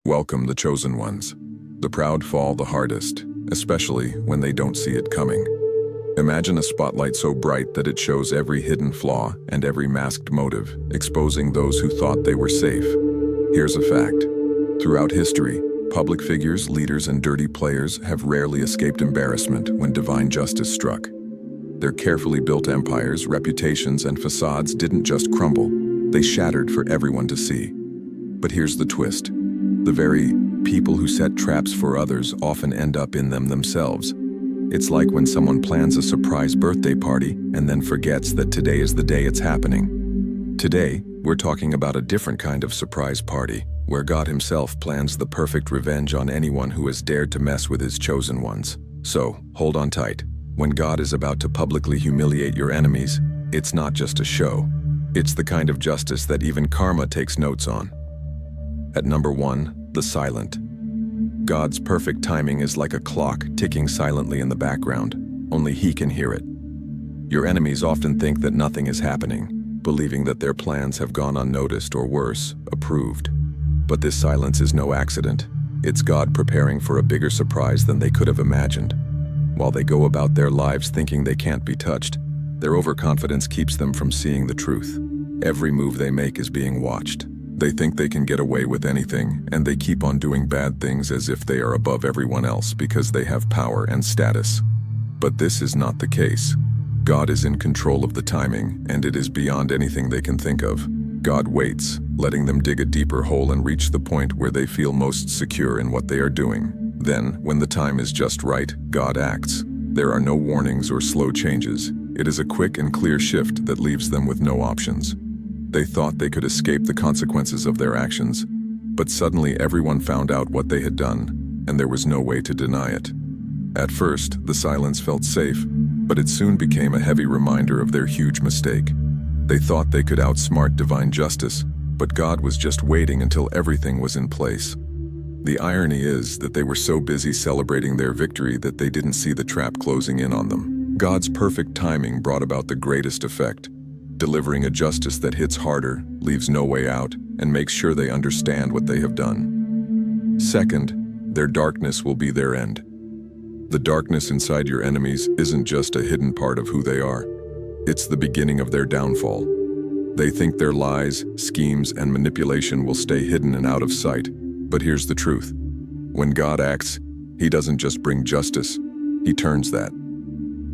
Welcome the chosen ones. The proud fall the hardest, especially when they don't see it coming. Imagine a spotlight so bright that it shows every hidden flaw and every masked motive, exposing those who thought they were safe. Here's a fact. Throughout history, public figures, leaders, and dirty players have rarely escaped embarrassment when divine justice struck. Their carefully built empires, reputations, and facades didn't just crumble, they shattered for everyone to see. But here's the twist. The very people who set traps for others often end up in them themselves. It's like when someone plans a surprise birthday party and then forgets that today is the day it's happening. Today, we're talking about a different kind of surprise party, where God himself plans the perfect revenge on anyone who has dared to mess with his chosen ones. So, hold on tight. When God is about to publicly humiliate your enemies, it's not just a show. It's the kind of justice that even karma takes notes on. At number 1, the silent. God's perfect timing is like a clock ticking silently in the background. Only he can hear it. Your enemies often think that nothing is happening, believing that their plans have gone unnoticed or worse, approved. But this silence is no accident. It's God preparing for a bigger surprise than they could have imagined. While they go about their lives thinking they can't be touched, their overconfidence keeps them from seeing the truth. Every move they make is being watched. They think they can get away with anything, and they keep on doing bad things as if they are above everyone else because they have power and status. But this is not the case. God is in control of the timing, and it is beyond anything they can think of. God waits, letting them dig a deeper hole and reach the point where they feel most secure in what they are doing. Then, when the time is just right, God acts. There are no warnings or slow changes. It is a quick and clear shift that leaves them with no options. They thought they could escape the consequences of their actions, but suddenly everyone found out what they had done, and there was no way to deny it. At first, the silence felt safe, but it soon became a heavy reminder of their huge mistake. They thought they could outsmart divine justice, but God was just waiting until everything was in place. The irony is that they were so busy celebrating their victory that they didn't see the trap closing in on them. God's perfect timing brought about the greatest effect, delivering a justice that hits harder, leaves no way out, and makes sure they understand what they have done. Second, their darkness will be their end. The darkness inside your enemies isn't just a hidden part of who they are. It's the beginning of their downfall. They think their lies, schemes, and manipulation will stay hidden and out of sight. But here's the truth. When God acts, he doesn't just bring justice, he turns that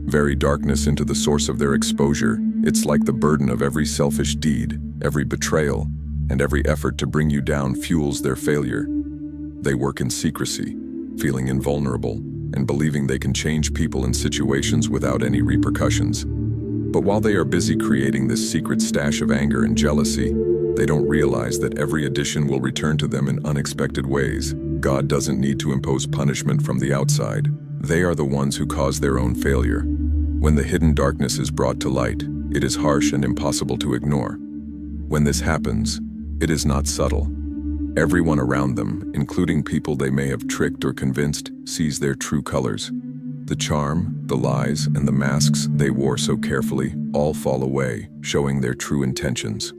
very darkness into the source of their exposure. It's like the burden of every selfish deed, every betrayal, and every effort to bring you down fuels their failure. They work in secrecy, feeling invulnerable, and believing they can change people and situations without any repercussions. But while they are busy creating this secret stash of anger and jealousy, they don't realize that every addition will return to them in unexpected ways. God doesn't need to impose punishment from the outside. They are the ones who cause their own failure. When the hidden darkness is brought to light, it is harsh and impossible to ignore. When this happens, it is not subtle. Everyone around them, including people they may have tricked or convinced, sees their true colors. The charm, the lies, and the masks they wore so carefully all fall away, showing their true intentions.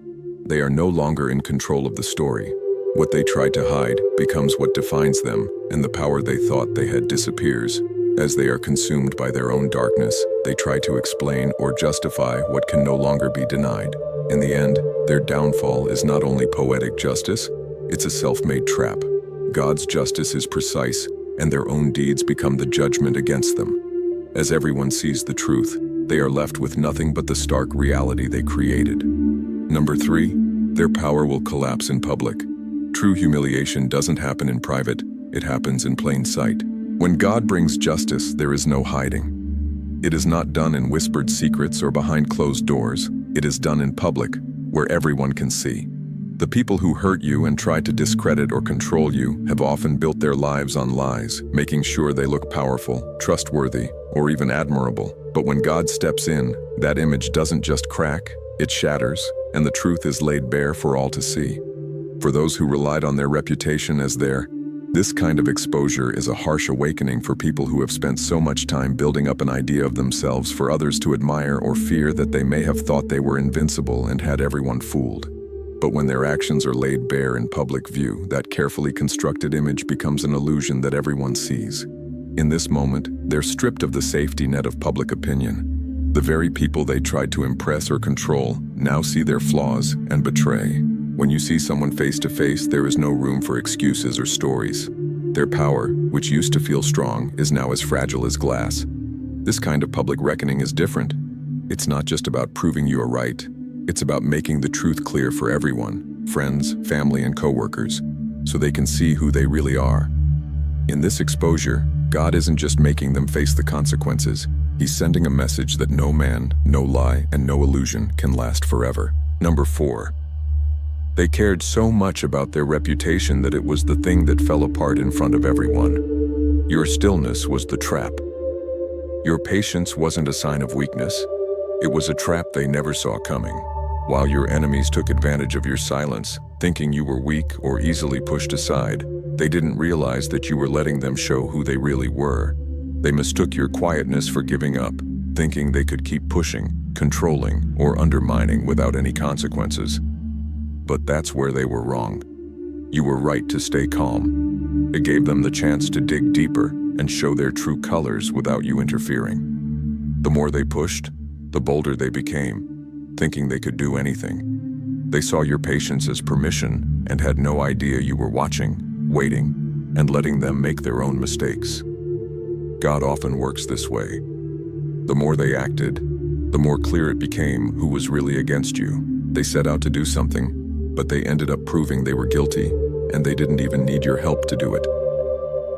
They are no longer in control of the story. What they tried to hide becomes what defines them, and the power they thought they had disappears. As they are consumed by their own darkness, they try to explain or justify what can no longer be denied. In the end, their downfall is not only poetic justice, it's a self-made trap. God's justice is precise, and their own deeds become the judgment against them. As everyone sees the truth, they are left with nothing but the stark reality they created. Number 3, their power will collapse in public. True humiliation doesn't happen in private, it happens in plain sight. When God brings justice, there is no hiding. It is not done in whispered secrets or behind closed doors. It is done in public, where everyone can see. The people who hurt you and try to discredit or control you have often built their lives on lies, making sure they look powerful, trustworthy, or even admirable. But when God steps in, that image doesn't just crack, it shatters, and the truth is laid bare for all to see. For those who relied on their reputation as this kind of exposure is a harsh awakening for people who have spent so much time building up an idea of themselves for others to admire or fear that they may have thought they were invincible and had everyone fooled. But when their actions are laid bare in public view, that carefully constructed image becomes an illusion that everyone sees. In this moment, they're stripped of the safety net of public opinion. The very people they tried to impress or control now see their flaws and betray. When you see someone face to face, there is no room for excuses or stories. Their power, which used to feel strong, is now as fragile as glass. This kind of public reckoning is different. It's not just about proving you are right. It's about making the truth clear for everyone, friends, family, and coworkers, so they can see who they really are. In this exposure, God isn't just making them face the consequences. He's sending a message that no man, no lie, and no illusion can last forever. Number 4. They cared so much about their reputation that it was the thing that fell apart in front of everyone. Your stillness was the trap. Your patience wasn't a sign of weakness. It was a trap they never saw coming. While your enemies took advantage of your silence, thinking you were weak or easily pushed aside, they didn't realize that you were letting them show who they really were. They mistook your quietness for giving up, thinking they could keep pushing, controlling, or undermining without any consequences. But that's where they were wrong. You were right to stay calm. It gave them the chance to dig deeper and show their true colors without you interfering. The more they pushed, the bolder they became, thinking they could do anything. They saw your patience as permission and had no idea you were watching, waiting, and letting them make their own mistakes. God often works this way. The more they acted, the more clear it became who was really against you. They set out to do something, but they ended up proving they were guilty, and they didn't even need your help to do it.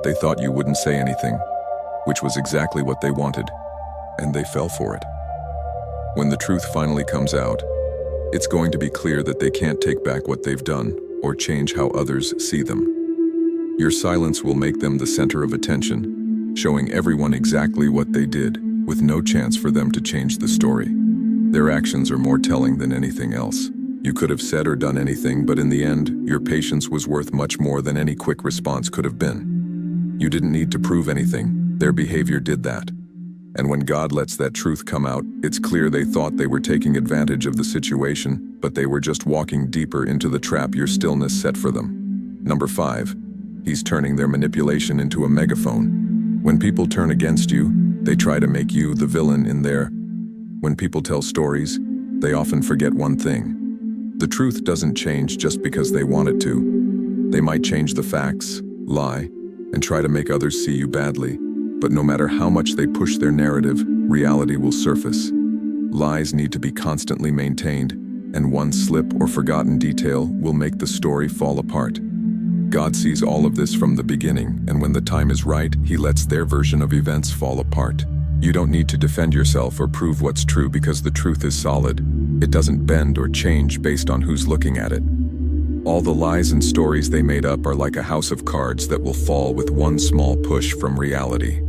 They thought you wouldn't say anything, which was exactly what they wanted, and they fell for it. When the truth finally comes out, it's going to be clear that they can't take back what they've done or change how others see them. Your silence will make them the center of attention, showing everyone exactly what they did, with no chance for them to change the story. Their actions are more telling than anything else. You could have said or done anything, but in the end, your patience was worth much more than any quick response could have been. You didn't need to prove anything. Their behavior did that. And when God lets that truth come out, it's clear they thought they were taking advantage of the situation, but they were just walking deeper into the trap your stillness set for them. Number 5. He's turning their manipulation into a megaphone. When people turn against you, they try to make you the villain in their. When people tell stories, they often forget one thing. The truth doesn't change just because they want it to. They might change the facts, lie, and try to make others see you badly. But no matter how much they push their narrative, reality will surface. Lies need to be constantly maintained, and one slip or forgotten detail will make the story fall apart. God sees all of this from the beginning, and when the time is right, He lets their version of events fall apart. You don't need to defend yourself or prove what's true because the truth is solid. It doesn't bend or change based on who's looking at it. All the lies and stories they made up are like a house of cards that will fall with one small push from reality.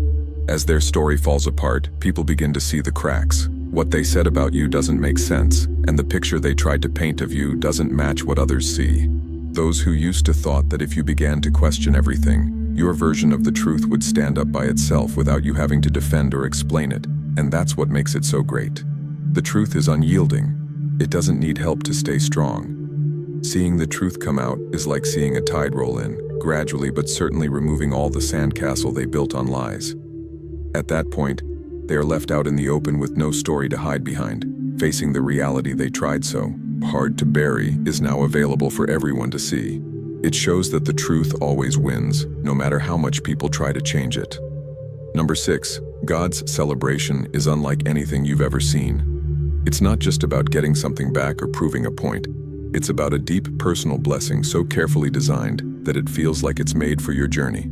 As their story falls apart, people begin to see the cracks. What they said about you doesn't make sense, and the picture they tried to paint of you doesn't match what others see. Those who used to thought that if you began to question everything, your version of the truth would stand up by itself without you having to defend or explain it, and that's what makes it so great. The truth is unyielding. It doesn't need help to stay strong. Seeing the truth come out is like seeing a tide roll in, gradually but certainly removing all the sandcastle they built on lies. At that point, they are left out in the open with no story to hide behind, facing the reality they tried so hard to bury is now available for everyone to see. It shows that the truth always wins, no matter how much people try to change it. Number 6, God's celebration is unlike anything you've ever seen. It's not just about getting something back or proving a point. It's about a deep personal blessing so carefully designed that it feels like it's made for your journey.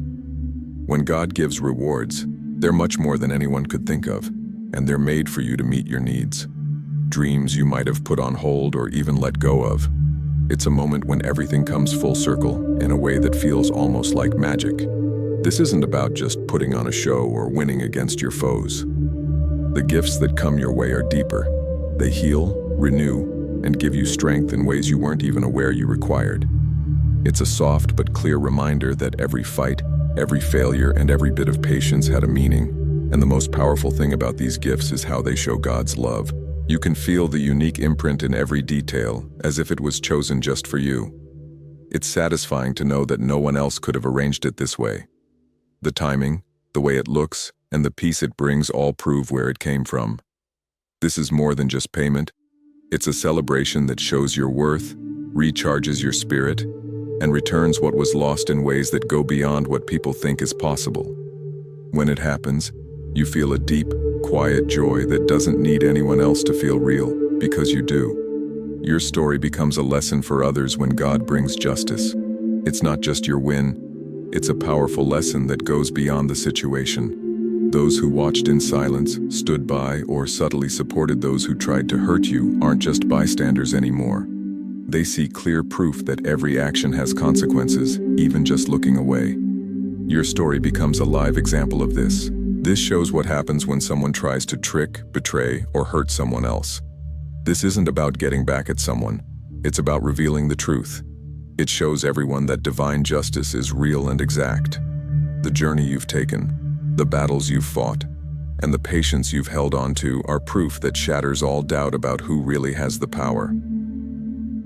When God gives rewards, they're much more than anyone could think of, and they're made for you to meet your needs. Dreams you might have put on hold or even let go of. It's a moment when everything comes full circle in a way that feels almost like magic. This isn't about just putting on a show or winning against your foes. The gifts that come your way are deeper. They heal, renew, and give you strength in ways you weren't even aware you required. It's a soft but clear reminder that every fight, every failure, and every bit of patience had a meaning, and the most powerful thing about these gifts is how they show God's love, You can feel the unique imprint in every detail, as if it was chosen just for you. It's satisfying to know that no one else could have arranged it this way. The timing, the way it looks, and the peace it brings all prove where it came from. This is more than just payment. It's a celebration that shows your worth, recharges your spirit, and returns what was lost in ways that go beyond what people think is possible. When it happens, you feel a deep, quiet joy that doesn't need anyone else to feel real, because you do. Your story becomes a lesson for others when God brings justice. It's not just your win, it's a powerful lesson that goes beyond the situation. Those who watched in silence, stood by, or subtly supported those who tried to hurt you aren't just bystanders anymore. They see clear proof that every action has consequences, even just looking away. Your story becomes a live example of this. This shows what happens when someone tries to trick, betray, or hurt someone else. This isn't about getting back at someone. It's about revealing the truth. It shows everyone that divine justice is real and exact. The journey you've taken, the battles you've fought, and the patience you've held on to are proof that shatters all doubt about who really has the power.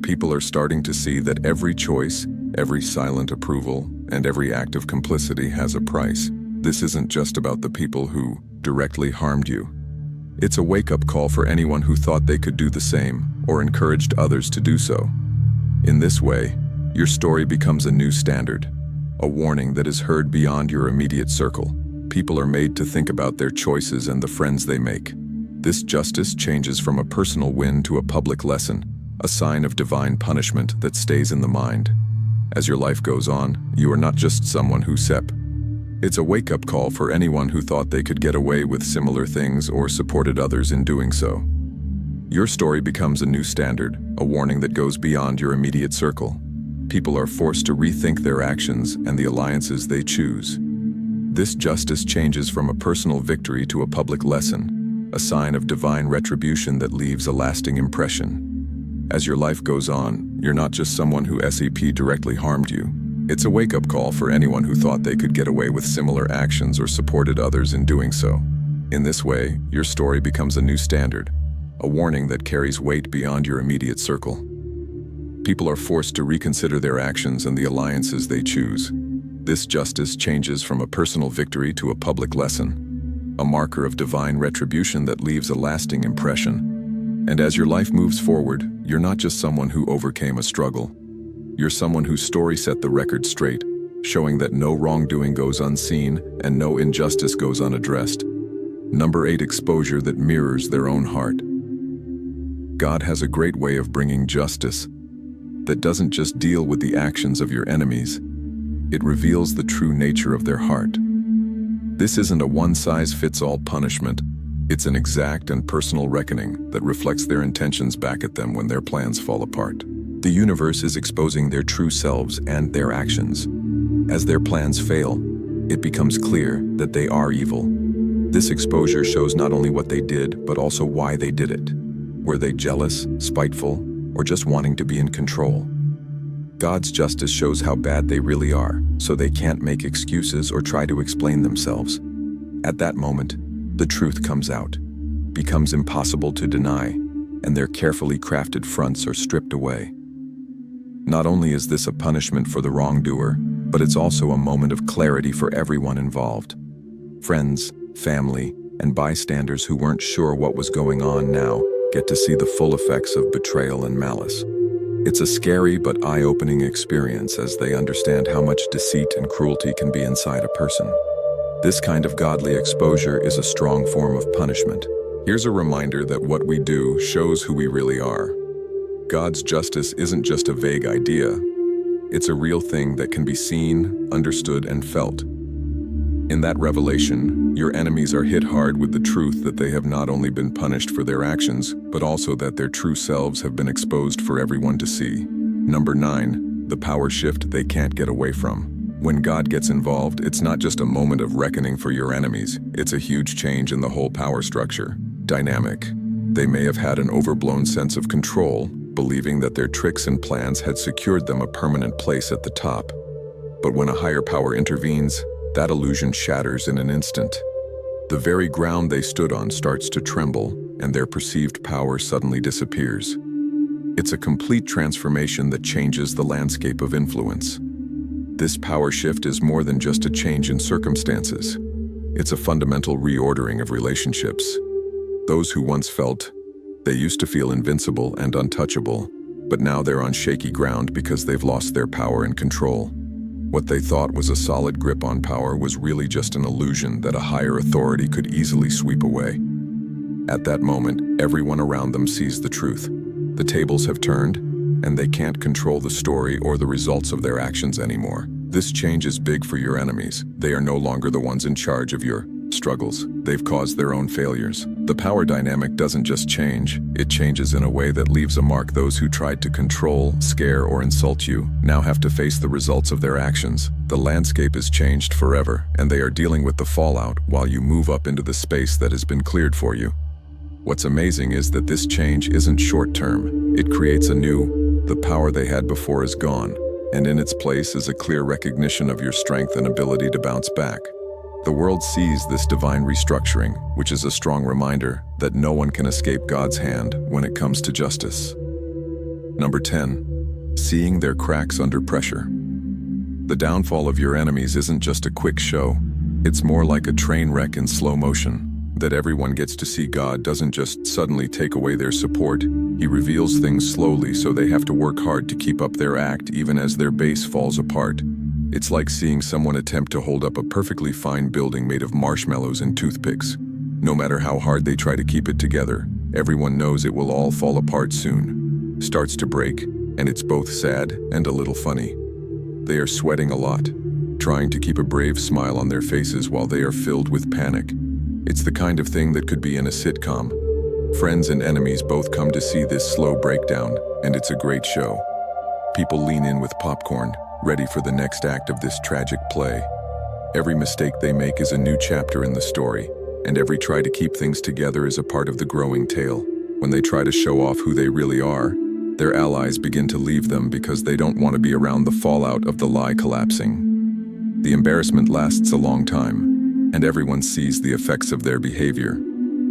People are starting to see that every choice, every silent approval, and every act of complicity has a price. This isn't just about the people who directly harmed you. It's a wake-up call for anyone who thought they could do the same or encouraged others to do so. In this way, your story becomes a new standard, a warning that is heard beyond your immediate circle. People are made to think about their choices and the friends they make. This justice changes from a personal win to a public lesson, a sign of divine punishment that stays in the mind. As your life goes on, you are not just someone who It's a wake-up call for anyone who thought they could get away with similar things or supported others in doing so. Your story becomes a new standard, a warning that goes beyond your immediate circle. People are forced to rethink their actions and the alliances they choose. This justice changes from a personal victory to a public lesson, a sign of divine retribution that leaves a lasting impression. As your life goes on, you're not just someone who directly harmed you. It's a wake-up call for anyone who thought they could get away with similar actions or supported others in doing so. In this way, your story becomes a new standard, a warning that carries weight beyond your immediate circle. People are forced to reconsider their actions and the alliances they choose. This justice changes from a personal victory to a public lesson, a marker of divine retribution that leaves a lasting impression. And as your life moves forward, you're not just someone who overcame a struggle. You're someone whose story set the record straight, showing that no wrongdoing goes unseen and no injustice goes unaddressed. Number 8, exposure that mirrors their own heart. God has a great way of bringing justice that doesn't just deal with the actions of your enemies. It reveals the true nature of their heart. This isn't a one-size-fits-all punishment. It's an exact and personal reckoning that reflects their intentions back at them when their plans fall apart. The universe is exposing their true selves and their actions. As their plans fail, it becomes clear that they are evil. This exposure shows not only what they did, but also why they did it. Were they jealous, spiteful, or just wanting to be in control? God's justice shows how bad they really are, so they can't make excuses or try to explain themselves. At that moment, the truth comes out, becomes impossible to deny, and their carefully crafted fronts are stripped away. Not only is this a punishment for the wrongdoer, but it's also a moment of clarity for everyone involved. Friends, family, and bystanders who weren't sure what was going on now get to see the full effects of betrayal and malice. It's a scary but eye-opening experience as they understand how much deceit and cruelty can be inside a person. This kind of godly exposure is a strong form of punishment. Here's a reminder that what we do shows who we really are. God's justice isn't just a vague idea. It's a real thing that can be seen, understood, and felt. In that revelation, your enemies are hit hard with the truth that they have not only been punished for their actions, but also that their true selves have been exposed for everyone to see. Number 9, the power shift they can't get away from. When God gets involved, it's not just a moment of reckoning for your enemies, it's a huge change in the whole power structure. Dynamic. They may have had an overblown sense of control, believing that their tricks and plans had secured them a permanent place at the top. But when a higher power intervenes, that illusion shatters in an instant. The very ground they stood on starts to tremble, and their perceived power suddenly disappears. It's a complete transformation that changes the landscape of influence. This power shift is more than just a change in circumstances. It's a fundamental reordering of relationships. Those who once felt they used to feel invincible and untouchable, but now they're on shaky ground because they've lost their power and control. What they thought was a solid grip on power was really just an illusion that a higher authority could easily sweep away. At that moment, everyone around them sees the truth. The tables have turned, and they can't control the story or the results of their actions anymore. This change is big for your enemies. They are no longer the ones in charge of your struggles. They've caused their own failures. The power dynamic doesn't just change, it changes in a way that leaves a mark. Those who tried to control, scare, or insult you now have to face the results of their actions. The landscape is changed forever, and they are dealing with the fallout while you move up into the space that has been cleared for you. What's amazing is that this change isn't short-term. It creates a new, the power they had before is gone, and in its place is a clear recognition of your strength and ability to bounce back. The world sees this divine restructuring, which is a strong reminder that no one can escape God's hand when it comes to justice. Number 10. Seeing their cracks under pressure. The downfall of your enemies isn't just a quick show. It's more like a train wreck in slow motion. That everyone gets to see. God doesn't just suddenly take away their support. He reveals things slowly, so they have to work hard to keep up their act even as their base falls apart. It's like seeing someone attempt to hold up a perfectly fine building made of marshmallows and toothpicks. No matter how hard they try to keep it together, everyone knows it will all fall apart soon. Starts to break, and it's both sad and a little funny. They are sweating a lot, trying to keep a brave smile on their faces while they are filled with panic. It's the kind of thing that could be in a sitcom. Friends and enemies both come to see this slow breakdown, and it's a great show. People lean in with popcorn, ready for the next act of this tragic play. Every mistake they make is a new chapter in the story, and every try to keep things together is a part of the growing tale. When they try to show off who they really are, their allies begin to leave them because they don't want to be around the fallout of the lie collapsing. The embarrassment lasts a long time, and everyone sees the effects of their behavior.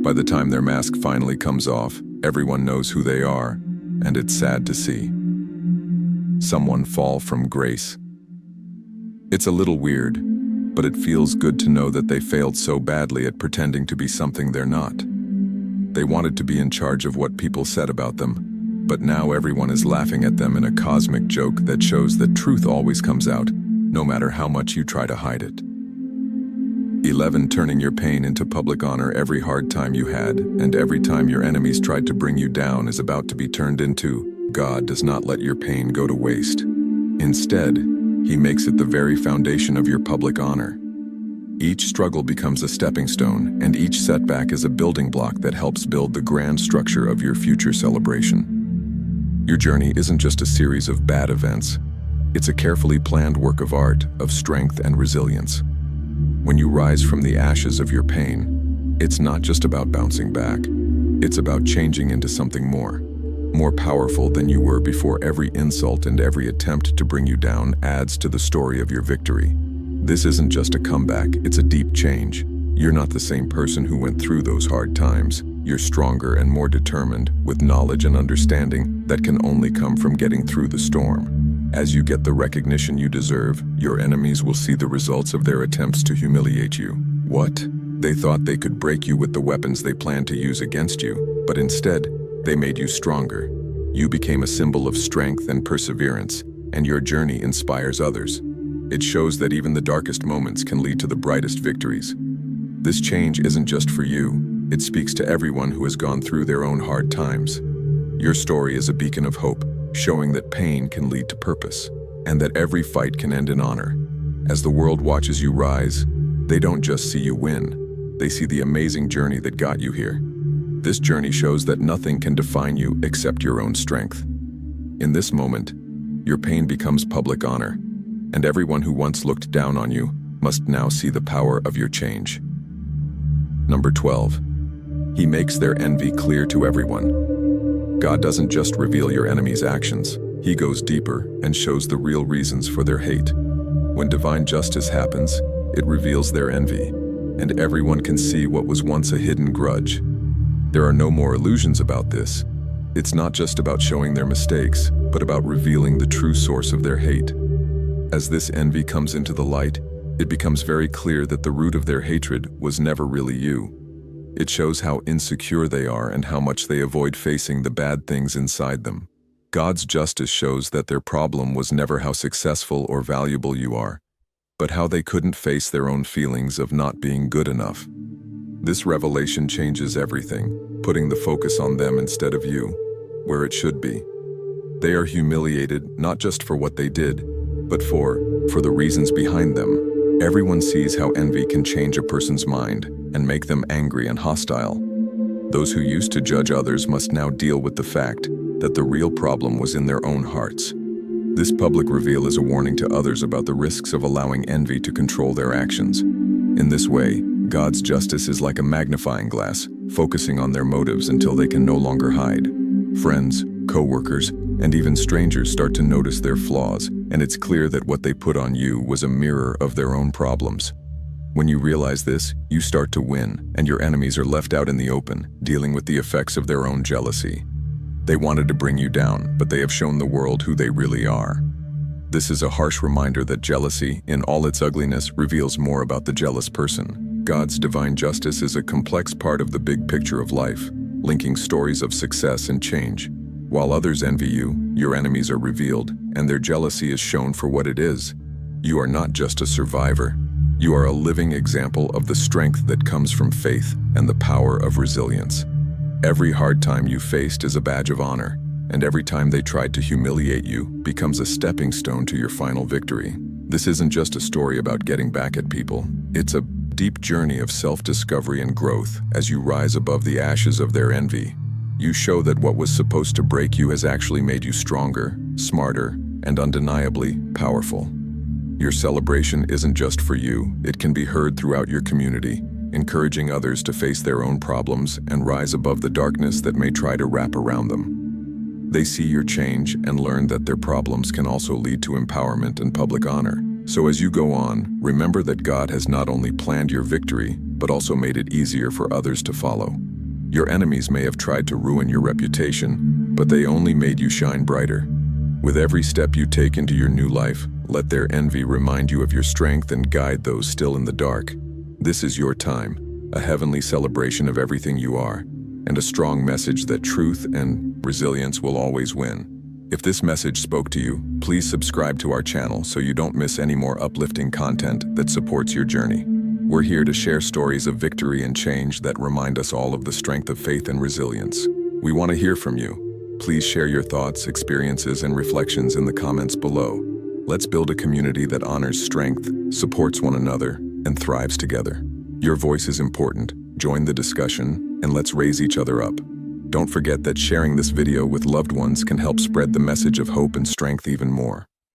By the time their mask finally comes off, everyone knows who they are, and it's sad to see. Someone fall from grace. It's a little weird, but it feels good to know that they failed so badly at pretending to be something they're not. They wanted to be in charge of what people said about them, but now everyone is laughing at them in a cosmic joke that shows that truth always comes out, no matter how much you try to hide it. 11. Turning your pain into public honor. Every hard time you had, and every time your enemies tried to bring you down, is about to be turned into. God does not let your pain go to waste. Instead, He makes it the very foundation of your public honor. Each struggle becomes a stepping stone, and each setback is a building block that helps build the grand structure of your future celebration. Your journey isn't just a series of bad events. It's a carefully planned work of art, of strength and resilience. When you rise from the ashes of your pain, it's not just about bouncing back. It's about changing into something more powerful than you were before. Every insult and every attempt to bring you down adds to the story of your victory. This isn't just a comeback, it's a deep change. You're not the same person who went through those hard times. You're stronger and more determined, with knowledge and understanding that can only come from getting through the storm. As you get the recognition you deserve, your enemies will see the results of their attempts to humiliate you. What? They thought they could break you with the weapons they planned to use against you, but instead, they made you stronger. You became a symbol of strength and perseverance, and your journey inspires others. It shows that even the darkest moments can lead to the brightest victories. This change isn't just for you, it speaks to everyone who has gone through their own hard times. Your story is a beacon of hope, showing that pain can lead to purpose, and that every fight can end in honor. As the world watches you rise, they don't just see you win, they see the amazing journey that got you here. This journey shows that nothing can define you except your own strength. In this moment, your pain becomes public honor, and everyone who once looked down on you must now see the power of your change. Number 12. He makes their envy clear to everyone. God doesn't just reveal your enemy's actions, He goes deeper and shows the real reasons for their hate. When divine justice happens, it reveals their envy, and everyone can see what was once a hidden grudge. There are no more illusions about this. It's not just about showing their mistakes, but about revealing the true source of their hate. As this envy comes into the light, it becomes very clear that the root of their hatred was never really you. It shows how insecure they are and how much they avoid facing the bad things inside them. God's justice shows that their problem was never how successful or valuable you are, but how they couldn't face their own feelings of not being good enough. This revelation changes everything, putting the focus on them instead of you, where it should be. They are humiliated not just for what they did, but for the reasons behind them. Everyone sees how envy can change a person's mind and make them angry and hostile. Those who used to judge others must now deal with the fact that the real problem was in their own hearts. This public reveal is a warning to others about the risks of allowing envy to control their actions. In this way, God's justice is like a magnifying glass, focusing on their motives until they can no longer hide. Friends, co-workers, and even strangers start to notice their flaws, and it's clear that what they put on you was a mirror of their own problems. When you realize this, you start to win, and your enemies are left out in the open, dealing with the effects of their own jealousy. They wanted to bring you down, but they have shown the world who they really are. This is a harsh reminder that jealousy, in all its ugliness, reveals more about the jealous person. God's divine justice is a complex part of the big picture of life, linking stories of success and change. While others envy you, your enemies are revealed, and their jealousy is shown for what it is. You are not just a survivor. You are a living example of the strength that comes from faith and the power of resilience. Every hard time you faced is a badge of honor, and every time they tried to humiliate you becomes a stepping stone to your final victory. This isn't just a story about getting back at people. It's a deep journey of self-discovery and growth as you rise above the ashes of their envy. You show that what was supposed to break you has actually made you stronger, smarter, and undeniably powerful. Your celebration isn't just for you, it can be heard throughout your community, encouraging others to face their own problems and rise above the darkness that may try to wrap around them. They see your change and learn that their problems can also lead to empowerment and public honor. So as you go on, remember that God has not only planned your victory, but also made it easier for others to follow. Your enemies may have tried to ruin your reputation, but they only made you shine brighter. With every step you take into your new life, let their envy remind you of your strength and guide those still in the dark. This is your time, a heavenly celebration of everything you are, and a strong message that truth and resilience will always win. If this message spoke to you, please subscribe to our channel so you don't miss any more uplifting content that supports your journey. We're here to share stories of victory and change that remind us all of the strength of faith and resilience. We want to hear from you. Please share your thoughts, experiences, and reflections in the comments below. Let's build a community that honors strength, supports one another, and thrives together. Your voice is important. Join the discussion, and let's raise each other up. Don't forget that sharing this video with loved ones can help spread the message of hope and strength even more.